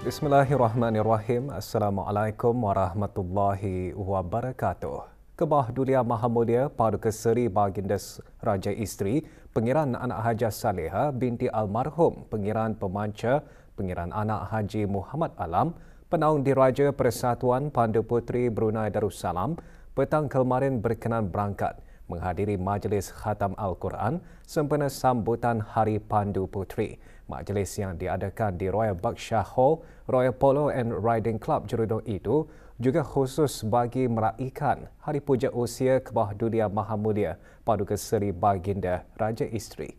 Bismillahirrahmanirrahim. Assalamualaikum warahmatullahi wabarakatuh. Kebah Dulia Maha Mulia Paduka Seri Baginda Raja Isteri Pengiran Anak Hajah Saleha binti almarhum Pengiran Pemanca Pengiran Anak Haji Muhammad Alam Penaung Diraja Persatuan Pandu Puteri Brunei Darussalam petang kemarin berkenan berangkat menghadiri majlis khatam Al-Quran sempena sambutan Hari Pandu Puteri. Majlis yang diadakan di Royal Berkshire Hall, Royal Polo and Riding Club Jerudong itu juga khusus bagi meraihkan Hari Puja Usia Kebah Dulia Maha Mulia Paduka Seri Baginda Raja Isteri.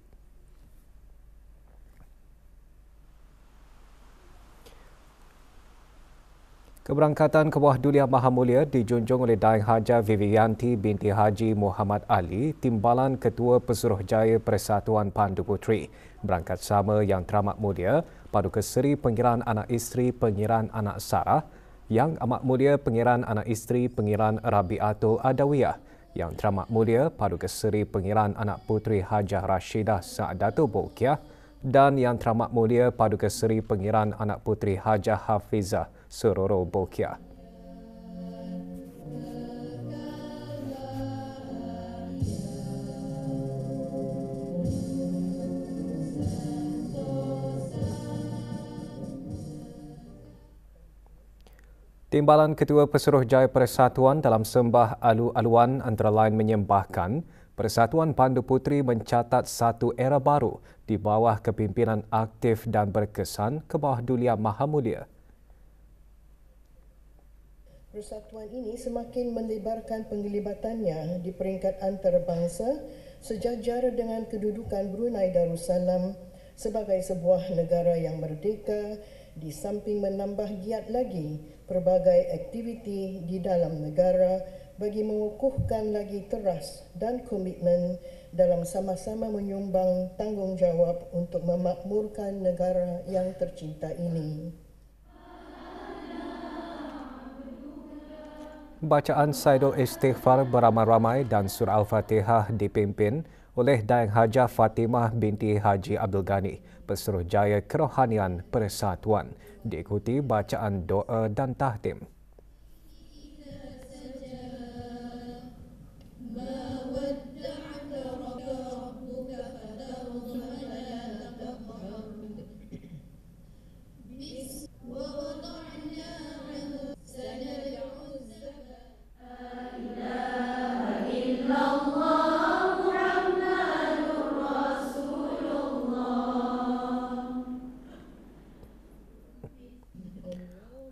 Keberangkatan Kebah Dulia Maha Mulia dijunjung oleh Daeng Haja Vivianti binti Haji Muhammad Ali, Timbalan Ketua Pesuruhjaya Persatuan Pandu Puteri. Berangkat sama Yang Teramat Mulia Paduka Seri Pengiran Anak Isteri Pengiran Anak Sarah, Yang Amat Mulia Pengiran Anak Isteri Pengiran Rabiatul Adawiyah, Yang Teramat Mulia Paduka Seri Pengiran Anak Puteri Hajah Rashidah Sa'adatul Bolkiah dan Yang Teramat Mulia Paduka Seri Pengiran Anak Puteri Hajah Hafizah Suroro Bolkiah. Timbalan Ketua Pesuruhjaya Persatuan dalam sembah alu-aluan antara lain menyembahkan Persatuan Pandu Puteri mencatat satu era baru di bawah kepimpinan aktif dan berkesan Kebah Dulia Maha Mulia. Persatuan ini semakin melebarkan penglibatannya di peringkat antarabangsa sejajar dengan kedudukan Brunei Darussalam sebagai sebuah negara yang merdeka, di samping menambah giat lagi pelbagai aktiviti di dalam negara bagi mengukuhkan lagi teras dan komitmen dalam sama-sama menyumbang tanggungjawab untuk memakmurkan negara yang tercinta ini. Bacaan Saidul Istighfar beramai-ramai dan surah Al-Fatihah dipimpin oleh Daeng Hajah Fatimah binti Haji Abdul Ghani, Pesuruhjaya Kerohanian Persatuan, diikuti bacaan doa dan tahtim.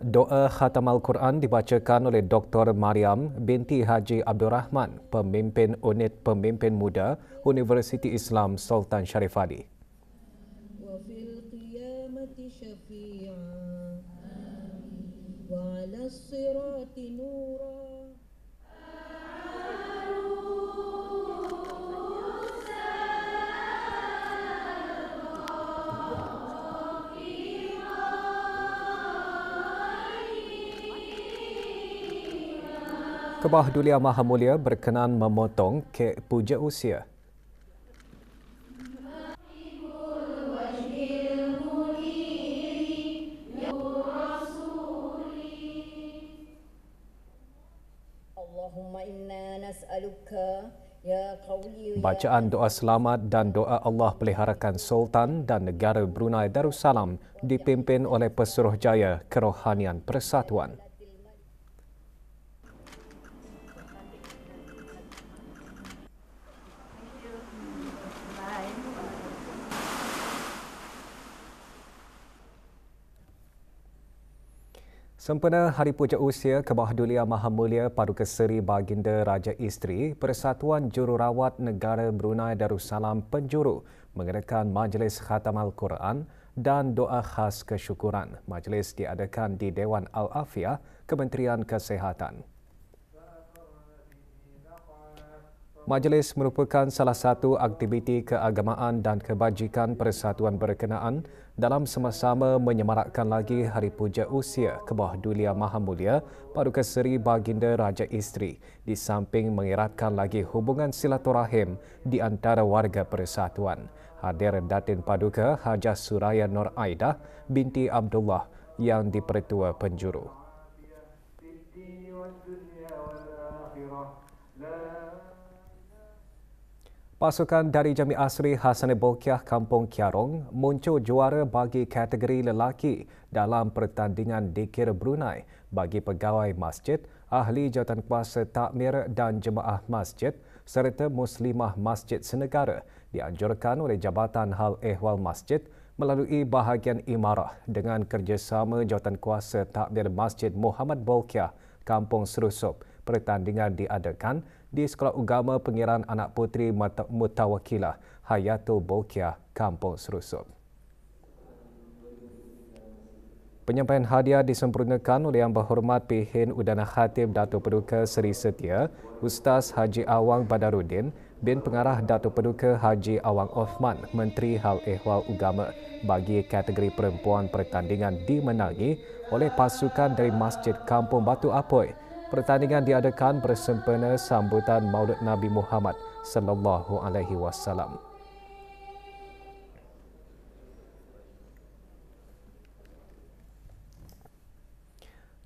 Doa Khatam Al-Quran dibacakan oleh Dr. Mariam binti Haji Abdul Rahman, Pemimpin Unit Pemimpin Muda Universiti Islam Sultan Sharif Ali. Wa fil qiyamati syafi'a wa 'alas sirati nura. Kebah Dulia Maha Mulia berkenan memotong kek puja usia. Bacaan doa selamat dan doa Allah peliharakan Sultan dan negara Brunei Darussalam dipimpin oleh Pesuruhjaya Kerohanian Persatuan. Sempena Hari Puja Usia Kebah Dulia Maha Mulia Paduka Seri Baginda Raja Isteri, Persatuan Jururawat Negara Brunei Darussalam Penjuru mengadakan majlis khatam Al-Quran dan doa khas kesyukuran. Majlis diadakan di Dewan Al-Afiah, Kementerian Kesihatan. Majlis merupakan salah satu aktiviti keagamaan dan kebajikan persatuan berkenaan dalam sama-sama menyemarakkan lagi Hari Puja Usia Kebah Dulia Maha Mulia Paduka Seri Baginda Raja Isteri, di samping mengeratkan lagi hubungan silaturahim di antara warga persatuan. Hadir Datin Paduka Hajah Suraya Nur Aidah binti Abdullah, yang dipertua penjuru. Pasukan dari Jami Asri Hasan Bolkiah Kampung Kiarong muncul juara bagi kategori lelaki dalam pertandingan Dikir Brunei bagi pegawai masjid, ahli jawatankuasa takmir dan jemaah masjid serta muslimah masjid senegara dianjurkan oleh Jabatan Hal Ehwal Masjid melalui bahagian imarah dengan kerjasama jawatankuasa takmir Masjid Muhammad Bolkiah Kampung Serusup. Pertandingan diadakan di Sekolah Ugama Pengiran Anak Puteri Mutawakilah Hayatul Bolkiah Kampung Serusup. Penyampaian hadiah disempurnakan oleh Yang Berhormat Pihin Udana Khatib Datuk Paduka Seri Setia Ustaz Haji Awang Badarudin bin Pengarah Datuk Paduka Haji Awang Othman Menteri Hal Ehwal Ugama bagi kategori perempuan. Pertandingan dimenangi oleh pasukan dari Masjid Kampung Batu Apoi. Pertandingan diadakan bersempena sambutan Maulid Nabi Muhammad sallallahu alaihi wasallam.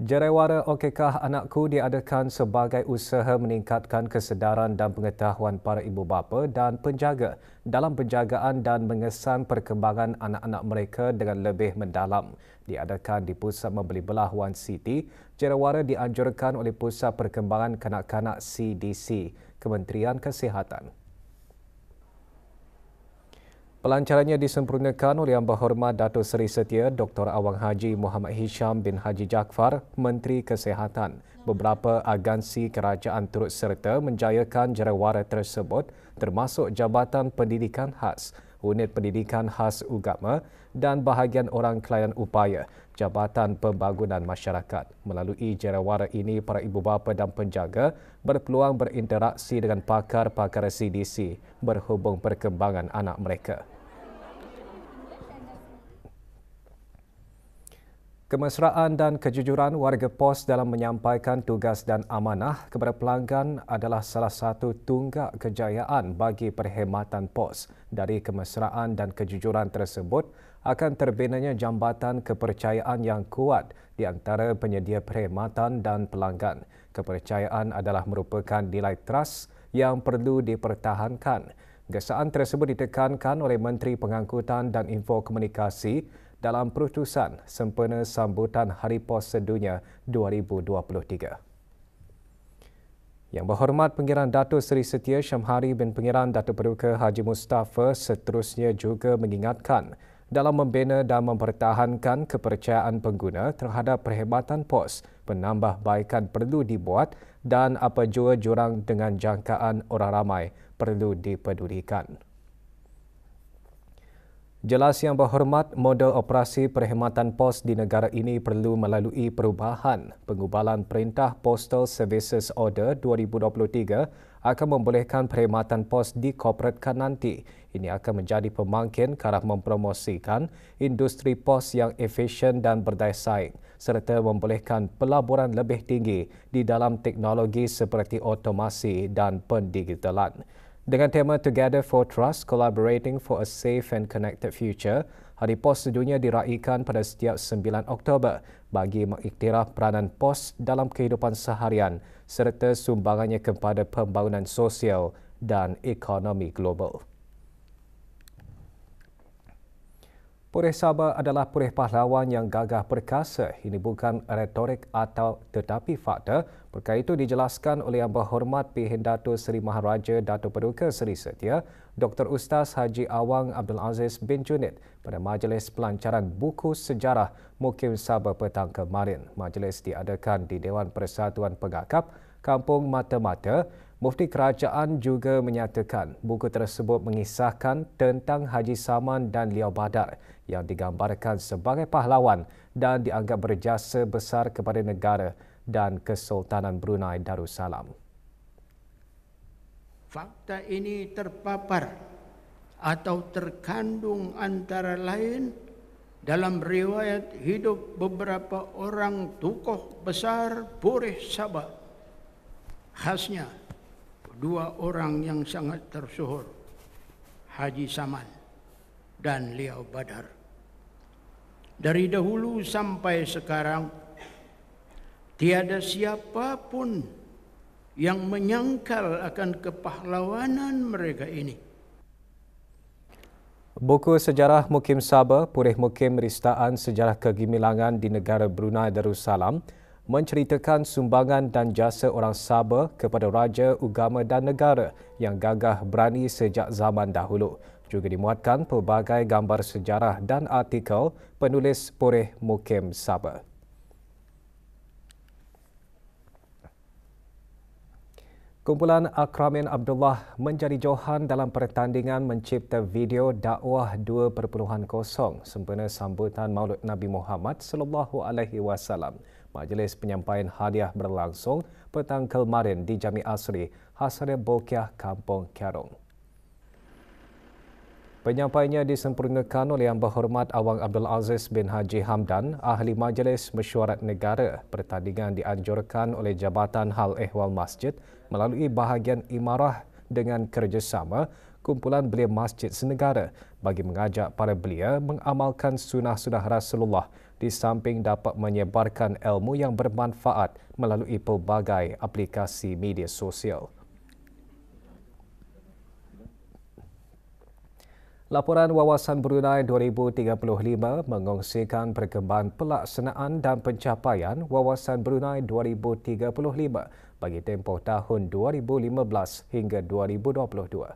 Jerewara Okekah Anakku diadakan sebagai usaha meningkatkan kesedaran dan pengetahuan para ibu bapa dan penjaga dalam penjagaan dan mengesan perkembangan anak-anak mereka dengan lebih mendalam. Diadakan di Pusat Membeli Belah Wan City, Jerewara dianjurkan oleh Pusat Perkembangan Kanak-Kanak CDC, Kementerian Kesihatan. Pelancarannya disempurnakan oleh Yang Berhormat Datuk Seri Setia Dr. Awang Haji Muhammad Hisham bin Haji Jaafar, Menteri Kesihatan. Beberapa agensi kerajaan turut serta menjayakan jerewara tersebut termasuk Jabatan Pendidikan Khas, Unit Pendidikan Khas Ugama dan bahagian orang klien upaya Jabatan Pembangunan Masyarakat. Melalui jerewara ini, para ibu bapa dan penjaga berpeluang berinteraksi dengan pakar-pakar CDC berhubung perkembangan anak mereka. Kemesraan dan kejujuran warga POS dalam menyampaikan tugas dan amanah kepada pelanggan adalah salah satu tunggak kejayaan bagi perkhidmatan POS. Dari kemesraan dan kejujuran tersebut akan terbinanya jambatan kepercayaan yang kuat di antara penyedia perkhidmatan dan pelanggan. Kepercayaan adalah merupakan nilai trust yang perlu dipertahankan. Gesaan tersebut ditekankan oleh Menteri Pengangkutan dan Infokomunikasi dalam perutusan sempena sambutan Hari POS Sedunia 2023. Yang Berhormat Pengiran Datuk Seri Setia Syamhari bin Pengiran Datuk Paduka Haji Mustafa seterusnya juga mengingatkan dalam membina dan mempertahankan kepercayaan pengguna terhadap perkhidmatan POS, penambahbaikan perlu dibuat dan apa jua jurang dengan jangkaan orang ramai perlu dipedulikan. Jelas Yang Berhormat, model operasi perkhidmatan POS di negara ini perlu melalui perubahan. Pengubalan Perintah Postal Services Order 2023 akan membolehkan perkhidmatan POS dikorporatkan nanti. Ini akan menjadi pemangkin ke arah mempromosikan industri POS yang efisien dan berdaya saing serta membolehkan pelaburan lebih tinggi di dalam teknologi seperti otomasi dan pendigitalan. Dengan tema Together for Trust, Collaborating for a Safe and Connected Future, Hari POS Sedunia diraikan pada setiap 9 Oktober bagi mengiktiraf peranan POS dalam kehidupan seharian serta sumbangannya kepada pembangunan sosial dan ekonomi global. Purih Sabah adalah purih pahlawan yang gagah perkasa. Ini bukan retorik atau tetapi fakta. Perkara itu dijelaskan oleh Yang Berhormat Pihin Datuk Seri Maharaja Datuk Paduka Seri Setia Dr. Ustaz Haji Awang Abdul Aziz bin Junid pada majlis pelancaran buku sejarah Mukim Sabah petang kemarin. Majlis diadakan di Dewan Persatuan Pengakap Kampung Mata-Mata. Mufti Kerajaan juga menyatakan buku tersebut mengisahkan tentang Haji Saman dan Liau Badar yang digambarkan sebagai pahlawan dan dianggap berjasa besar kepada negara dan Kesultanan Brunei Darussalam. Fakta ini terpapar atau terkandung antara lain dalam riwayat hidup beberapa orang tokoh besar Purih Sabah. Khasnya dua orang yang sangat tersohor, Haji Saman dan Liau Badar. dari dahulu sampai sekarang, tiada siapapun yang menyangkal akan kepahlawanan mereka ini. Buku Sejarah Mukim Sabah, Purih Mukim Ristaan Sejarah Kegemilangan di Negara Brunei Darussalam menceritakan sumbangan dan jasa orang Sabah kepada Raja, Agama dan Negara yang gagah berani sejak zaman dahulu. Juga dimuatkan pelbagai gambar sejarah dan artikel penulis Purih Mukim Sabah. Kumpulan Akramin Abdullah menjadi johan dalam pertandingan mencipta video dakwah 2.0 sempena sambutan Maulud Nabi Muhammad sallallahu alaihi wasallam. Majlis penyampaian hadiah berlangsung petang kemarin di Jami Asri, Hasrul Bokiah, Kampung Kerong. Penyampaiannya disempurnakan oleh Yang Berhormat Awang Abdul Aziz bin Haji Hamdan, Ahli Majlis Mesyuarat Negara. Pertandingan dianjurkan oleh Jabatan Hal Ehwal Masjid melalui bahagian imarah dengan kerjasama kumpulan belia masjid senegara bagi mengajak para belia mengamalkan sunnah-sunnah Rasulullah di samping dapat menyebarkan ilmu yang bermanfaat melalui pelbagai aplikasi media sosial. Laporan Wawasan Brunei 2035 mengongsikan perkembangan pelaksanaan dan pencapaian Wawasan Brunei 2035 bagi tempoh tahun 2015 hingga 2022.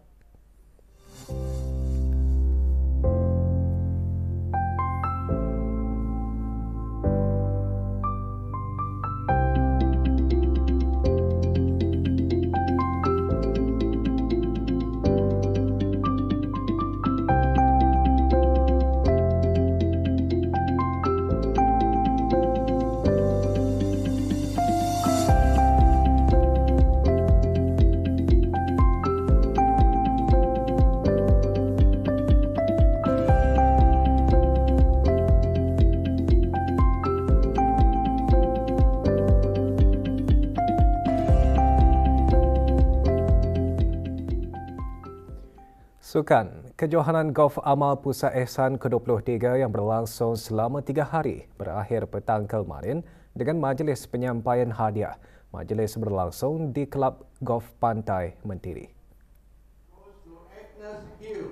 Sukan, kejohanan golf amal Pusat Ehsan ke-23 yang berlangsung selama 3 hari berakhir petang kemarin dengan majlis penyampaian hadiah. Majlis berlangsung di Kelab Golf Pantai Mentiri.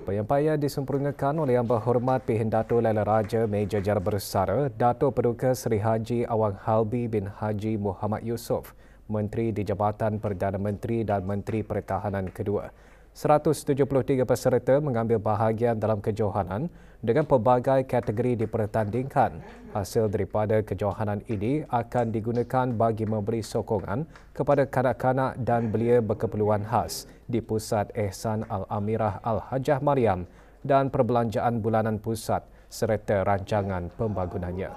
Penyampaian disempurnakan oleh Yang Berhormat P. Dato' Laila Raja Meja Jara Bersara, Dato' Paduka Seri Haji Awang Halbi bin Haji Muhammad Yusof, Menteri di Jabatan Perdana Menteri dan Menteri Pertahanan kedua. 173 peserta mengambil bahagian dalam kejohanan dengan pelbagai kategori dipertandingkan. Hasil daripada kejohanan ini akan digunakan bagi memberi sokongan kepada kanak-kanak dan belia berkeperluan khas di Pusat Ehsan Al-Amirah Al-Hajjah Mariam dan Perbelanjaan Bulanan Pusat serta rancangan pembangunannya.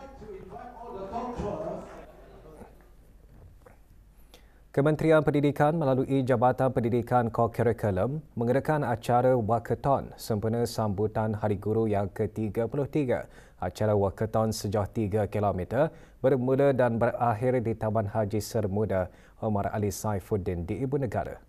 Kementerian Pendidikan melalui Jabatan Pendidikan Co-Curriculum mengadakan acara Walkathon sempena sambutan Hari Guru yang ke-33. Acara Walkathon sejauh 3 km bermula dan berakhir di Taman Haji Sermuda Omar Ali Saifuddin di Ibu Negara.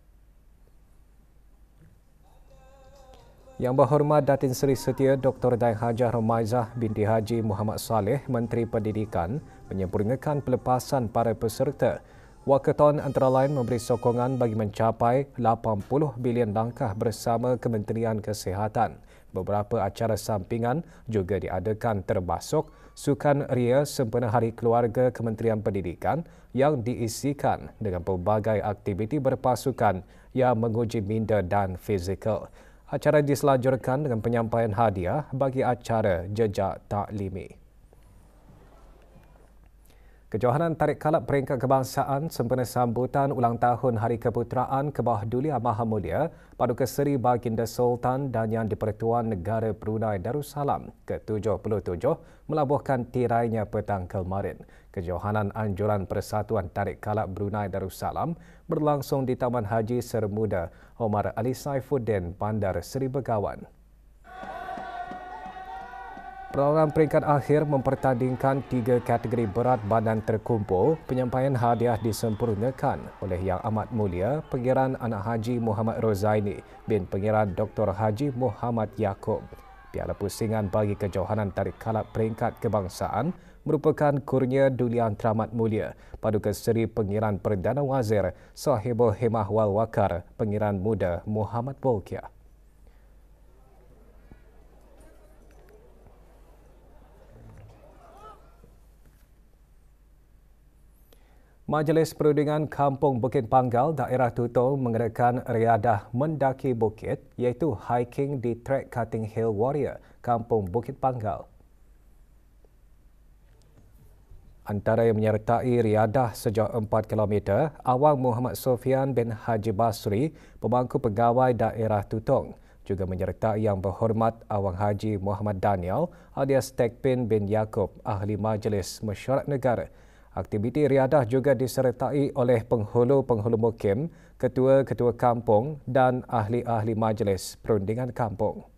Yang Berhormat Datin Seri Setia Dr. Daeng Hajah Romaizah binti Haji Muhammad Saleh, Menteri Pendidikan, menyempurnakan pelepasan para peserta. Walkathon antara lain memberi sokongan bagi mencapai 80 bilion langkah bersama Kementerian Kesihatan. Beberapa acara sampingan juga diadakan termasuk Sukan Ria sempena Hari Keluarga Kementerian Pendidikan yang diisikan dengan pelbagai aktiviti berpasukan yang menguji minda dan fizikal. Acara diselanjutkan dengan penyampaian hadiah bagi acara jejak taklimi. Kejohanan tarik kalap peringkat kebangsaan sempena sambutan ulang tahun Hari Keputeraan Kebah Dulia Maha Mulia Paduka Seri Baginda Sultan dan Yang di-Pertuan Negara Brunei Darussalam ke-77 melabuhkan tirainya petang kemarin. Kejohanan anjuran Persatuan Tarik Kalap Brunei Darussalam berlangsung di Taman Haji Sermuda Omar Ali Saifuddin, Bandar Seri Begawan. Perlawanan peringkat akhir mempertandingkan 3 kategori berat badan terkumpul. Penyampaian hadiah disempurnakan oleh Yang Amat Mulia Pengiran Anak Haji Muhammad Rozaini bin Pengiran Dr. Haji Muhammad Yaakob. Piala Pusingan bagi Kejohanan Tarik Kalap Peringkat Kebangsaan merupakan kurnia Dulian Teramat Mulia Paduka Seri Pengiran Perdana Wazir Sahibul Hemah Wal Wakar Pengiran Muda Muhammad Bolkiah. Majlis Perundingan Kampung Bukit Panggal, Daerah Tutong mengadakan riadah mendaki bukit iaitu hiking di trek Cutting Hill Warrior, Kampung Bukit Panggal. Antara yang menyertai riadah sejauh 4 km, Awang Muhammad Sofian bin Haji Basri, pemangku pegawai Daerah Tutong, juga menyertai Yang Berhormat Awang Haji Muhammad Daniel alias Tekpin bin Yaakob, Ahli Majlis Mesyuarat Negara. Aktiviti riadah juga disertai oleh penghulu-penghulu mukim, ketua-ketua kampung dan ahli-ahli majlis perundingan kampung.